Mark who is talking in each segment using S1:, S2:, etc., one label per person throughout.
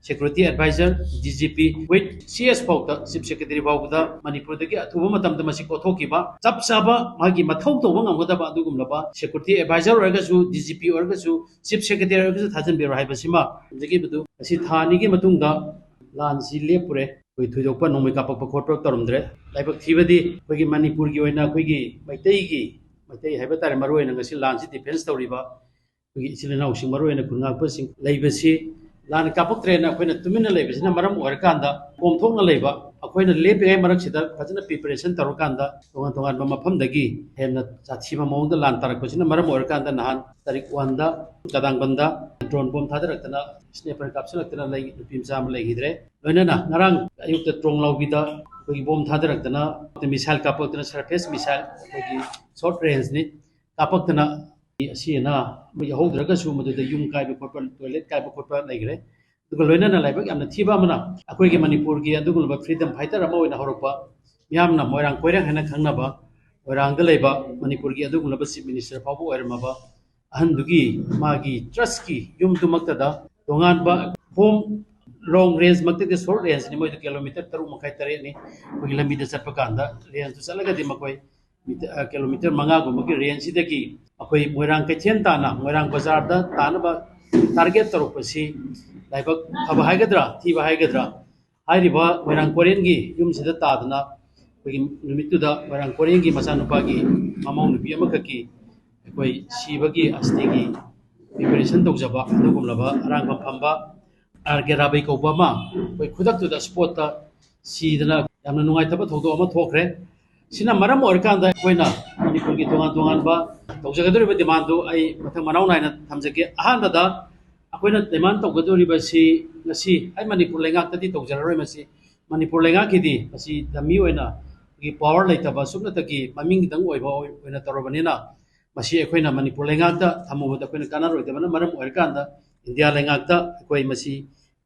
S1: security advisor DGP with CS fauta chief secretary fauda manipur dagi athuba matam da masi kothokiba chap chaba magi mathau to wang amgoda ba dugum laba security advisor orga su DGP orga su chief secretary orga su thajan biro hai basima dagi budu asi thani gi matung da lan si lepure koi thuidokpa nomai kapak khotpa tarumdre laibak thibadi kogi manipur gi oina kogi maitai haiba tare maru oina ngasi lan si defense tawriba kogi isilina using maru oina kunga sing laibasi lan kapak trena koina tumina laibasi na maram orkanda pomthokna laiba akoina lepe marak sida fajana preparation tarukanda tongan ba mafam dagi hemna chathima mawngda lan tarak kosina maram orkanda nahan tarik 1 da kadang banda drone bomb thadarakna sniper kapsalaktana lai pimsa am lai hidre loinana ngarang ayukta trong laubida kogi bomb thadarakna missile kapaktana surface missile kogi short range ni kapaktana asina mai hodraga su madu da yum kai be khotpa toilet kai be khotpa lai gre duga loinana laibak amna thiba mana akoi gi manipur gi adugulba freedom fighter ama oina horokpa yamna moirang koirang hana khangnaba oirang da laiba manipur gi adugulba chief minister fabu oirmaba ahandugi magi trust ki yum dumakta da dongan ba home long range makte de short range ni moi kilometer taru makai tare ni kogi lambi da chappa kanda range tu salaga di makoi kilometer manga go magi range sidagi akoi moirang kaithen ta na moirang bazar da tanaba target taru pasi laibak haba haigadra thiba haigadra hairiba moirang korean gi yum sida tadna kogi numitu da moirang korean gi masa nupa gi mamau nupi amakaki koi sibagi astigi preparation tawjaba adugumlaba arang phamba argerabai kobama koi khudak tu da spot ta sidana yamna nungai thaba thogdo ama thokre sina maram orkanda koina manipur gi tongan ba tawjagadori ba demand du ai mathang manau naina thamjage ahan da akoina demand tawgadori ba si ngasi ai manipur lengak tadi tawjararoi masi manipur lengak kidi asi dami oina gi power laitaba sumna taki maming dang oiba oina tarobanina masi akoina manipur lengak ta thamuda akoina kanaroi da maram orkanda india lengak ta koi masi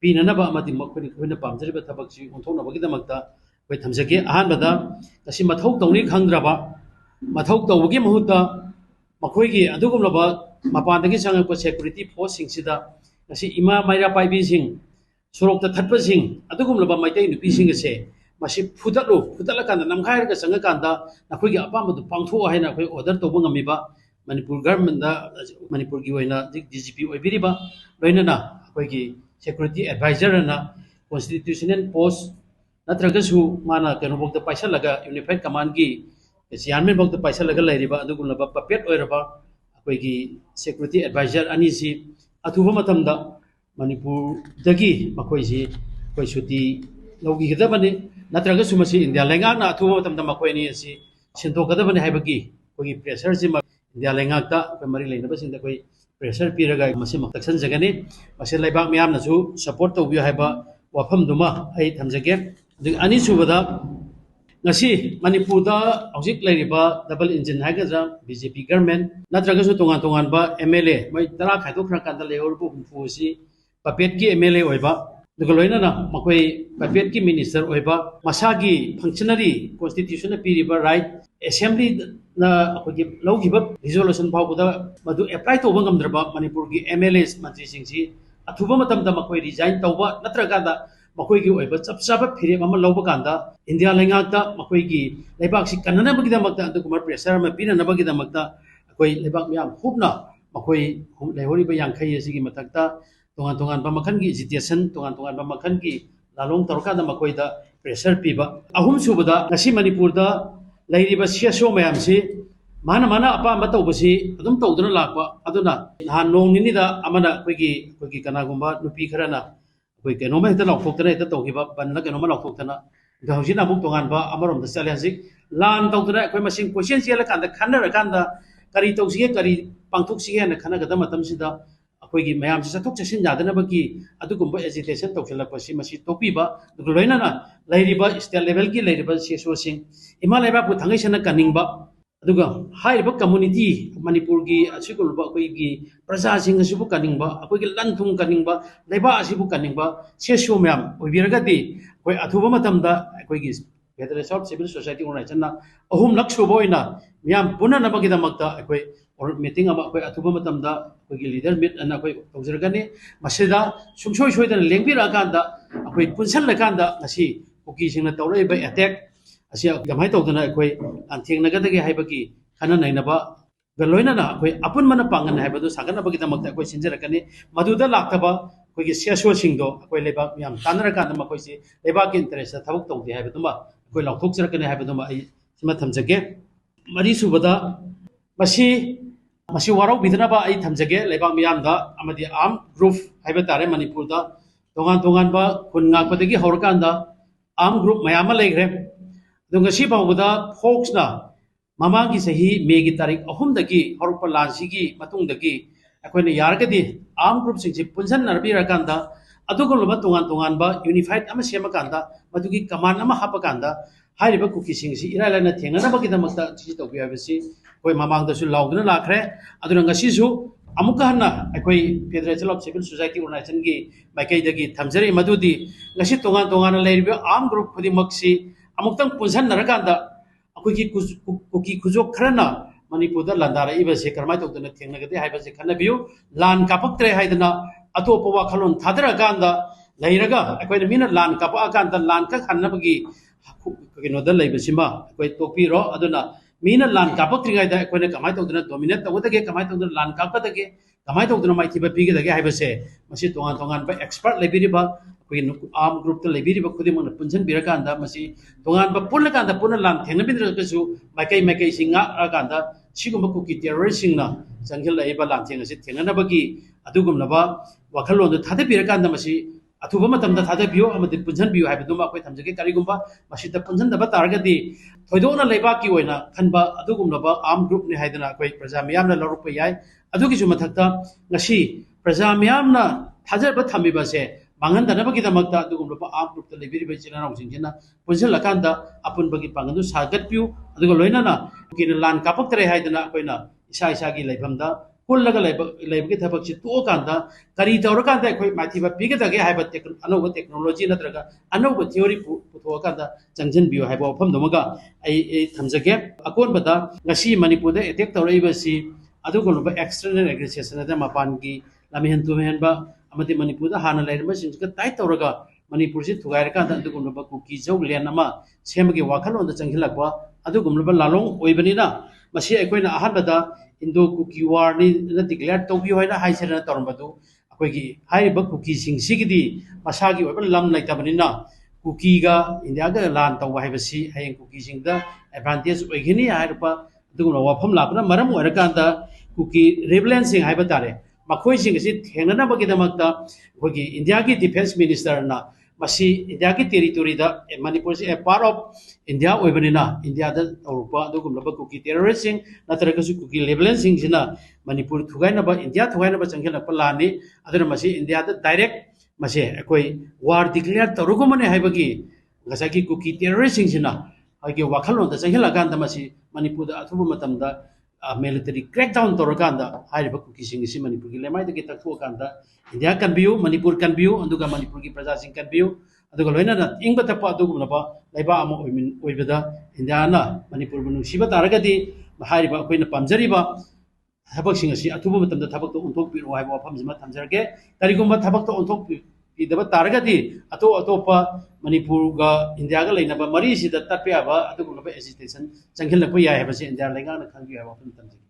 S1: pinana ba amadi makoni koina pamjari ba thabak si onthona bagi damakta koi thamjage ahan bada kasi mathau tawni khangdraba mathau tawgi mahuta makoi gi adugumlaba mapandagi sangakpa security force singsida kasi ima maira paibi sing sorokta thatpa sing adugumlaba maitai nupi sing se masi futala kanda namkhair ka sanga kanda nakoi gi apam du pangtho haina koi order tobu ngamiba manipur government da manipur gi oina DGP oibiriba loinana koi gi security advisor na constitutional post natragasu mana kenobokta paisa laga unified command gi chairman bokta paisa laga lairiba adugumlaba papet oiraba koi gi security advisor ani si athuba matamda manipur dagi makoi si koi suti logi gedabani natragasu masi india lenga na athuba matamda makoi ni si sinto gedabani haibagi koi pressure si india lenga ta mari leina basinda koi pressure piraga masi maktaksan jagani masi laibak miyam na su support to bi haiba wafam duma ai thamjage ani subada ngasi manipur da hojik lairiba double engine haigadra BJP government natragasu tongan ba MLA mai tara khaidok khra kanda leorbu humfu si papet ki MLA oiba dugaloina na makoi papet ki minister oiba masagi functionary constitution na piriba right assembly na akogi logiba resolution phawbuda madu apply to bangam draba manipur gi MLAs mantri singsi athuba matam da makoi resign tawba natraga da makoi gi oiba chapchaba phire mama loba kanda india lengak da makoi gi leibak si kanana bagi da makta antu kumar pressure ma pina na bagi da makta akoi leibak myam hubna makoi lehori ba yang khai si gi matakta tongan ba makhan gi agitation tongan ba makhan gi lalong tarka da makoi da pressure piba ahum subada ngasi manipur da lairiba siaso mayam si mana apa matau basi adum tawduna lakwa aduna han nong ni da amana kogi kana gumba nupi kharana koi kenoma heta laukhoktana heta tawhiba banna kenoma laukhoktana gahusina muk tongan ba amarom da chale hasik lan tawduna koi masing question siala kanda khanna kanda kari tawsige kari pangthok sige na khana gada matam sida akoigi mayam si sathok chasin yadana bagi adugumba agitation tawshalak pasi masi topiba duloina na lairiba state level ki lairiba seso sing imalaiba pu thangai sana kaningba aduga hairiba community manipur gi asigulba akoigi praja sing asibu kaningba akoigi lanthung kaningba laiba asibu kaningba seso mayam oibiraga di koi athuba matamda akoigi Federation of Civil Society Organization na ahum lak suboina miyam puna na bagi damakta akoi or meeting ama koi athuba matamda koi leader meet ana koi tawjargani masida sungsoi soidana lengbira kanda koi punsan la kanda ngasi kuki singna tawrai ba attack asia gamai tawdana koi antheng nagadagi haibagi khana nainaba galoina na koi apun mana pangan haibadu sagana bagi damakta koi sinjarakani maduda laktaba koi siaso singdo koi lebak yam tanara kanda ma koi si lebak interest thabuk tawdi haibaduma koi lauthok jarakani haibaduma ai sima thamjage mari subada masi masi warau bidnaba ai thamjage lebak miyamda amadi am group haiba tare manipur da tongan tongan ba kun ngakpadagi horkanda am group mayama legre dunga si bawda folks na mamangi sahi megi tarik ahum dagi horpa lansigi matung dagi akoina yargadi am group singsi punsan narbi rakanda aduguloba tongan tongan ba unified ama sema kanda madugi command ama hapa kanda hairiba kuki singsi iralana thengana bagi damakta chi tawbi habisi koi mamang da su laudna lakre aduna ngasi su amuka hanna akoi federation of civil society organization gi makai dagi thamjari madudi ngasi tongan tongan leiriba am group khudi maksi amuktang punsan narakanda akoi kuki kujok khrana manipurda landara ibase karmai tawdana thengnagade haibase khanabiu lan kapaktre haidana atopa wakhalon thadra kanda leiraga akoi mina lan kapa kanda lan ka khanabagi kinoda leibasima akoi topiro aduna Meena लान कापक्त्रिगाइदा अखोइना कमाय तौदना dominate तौदगे कमाय तौदना लान कापदगे कमाय तौदना माइथिबा पिगदगे हाइबसे मसी तोंगान तोंगान बा expert लेबिरिबा अखोइ arm group त लेबिरिबा खुदिमंगना पुंजन बिरकांदा मसी तोंगान बा पुनकांदा पुन लान थेंगबिद्रगसु माइकै माइकै सिंगा आकांदा सिगुम्बा cookie terrorist सिंगना जंगल लाइबा लान थेंगसि थेंगनाबगी अदुगुमनबा वखलोंद थादे बिरकांदा मसी अथुबा मतमदा थादे बियो अमदि पुंजन बियो हाइबदुमा अखोइ थमजगे करिगुम्बा मसीदा पुंजन दबा तारगदी थोइदोना लेबाकी ओइना खनबा अदुगुमनबा आर्म ग्रुप ने हाइदना अखोइ प्रजा मियामना लरुपा याय अदुगिसु मथक्ता ngasi प्रजा मियामना थाजरबा थमिबासे मांगनदनबगी दमक्ता अदुगुमनबा आर्म ग्रुप त लेबिरिबा चिनानाव सिंजना पुंजन लकांदा अपुनबगी पांगनु सागतपिउ अदुग लोइनाना किन लान कापक्तरे हाइदना अखोइना इसा इसागी लेफमदा पुल्लगा लेबगी थबकसि तोकांदा करी तौरकांदा अखोइ माथिबा पिगदगे हाइबा अनौबा टेक्नोलॉजी नत्रगा अनौबा थियोरी पुथोकांदा चंजन बियो हाइबा वफम दमगा आई थमजगे अकोनबदा ngasi manipurda attack तौरइबसि अदुगुलबा एक्सटर्नल एग्रेसेशन दा मपानगी लमिहन तुमेहनबा अमदि मनपुरदा हाना लेरबा सिंजका टाइट तौरगा मनपुर से थुगाइरकांदा अदुगुलबा कुकी जौलेन अमा सेमगे वाखलोंदा चंगिलकवा अदुगुलबा लालोंग ओइबनिना मसी अखोइना अहनबदा इंडो कुकी वार नि डिक्लेयर तौबि होइना हाइसेना तौरबदु अखोइगी हाइबा कुकी सिंगसिगिदी मसागी ओइबा लम लाइतबनिना कुकी गा इंडिया गा लान तौबा हाइबसि हायें कुकी सिंगदा एडवांटेज ओइगिनी हाइरपा अदुगुना वाफम लाबना मरम ओइरकांदा कुकी रेबलेंसिंग हाइबा तारे मखोइ सिंगसि थेंगनाबगिदमक्ता अखोइगी इंडिया की डिफेंस मिनिस्टर ना मसी इंडिया की टेरिटोरी दा मणिपुर से ए पार्ट ऑफ इंडिया ओइबनिना इंडिया दा तौरपा अदुगुमलबा कुकी टेररिस्ट सिंग नतरगसु कुकी लेबलेंस सिंग सिना मणिपुर थुगाइनबा इंडिया थुगाइनबा चंगेलपा लानी अदुना मसी इंडिया दा डायरेक्ट मसे अखोइ वार डिक्लेयर तौरगुमने हाइबगी गसाकी कुकी टेररिस्ट सिंग सिना हाइगे वाखलोंदा चंगेलकांदा मसी मणिपुर दा अथुबा मतमदा military crackdown तौरकांदा हाइरिबा कुकी सिंग सि मणिपुर की लेमाइदगी तक्थुकांदा इंडिया कनबियु मणिपुर कनबियु अंदुगा मणिपुर की प्रजा सिंग कनबियु अदुगा लोइनाना इंगबा तपा अदुगुमनबा लैबा अमा ओइबदा इंडिया ना मणिपुर बनु सिबा तारगदी हाइरिबा अखोइना पामजरिबा थबक सिंग सि अथुबा मतमदा थबक तो उन्थोक पिरो हाइबा वफम जिमा थमजरगे करिगुम्बा थबक तो उन्थोक पिदबा तारगदी अतोपा मणिपुर गा इंडिया गा लेनबा मरी सिदा तपयाबा अदुगुमबा एजिटेशन चंगेलपा याय हाइबसे इंडिया लेंगाना खंगी हाइबा वफम तमजगे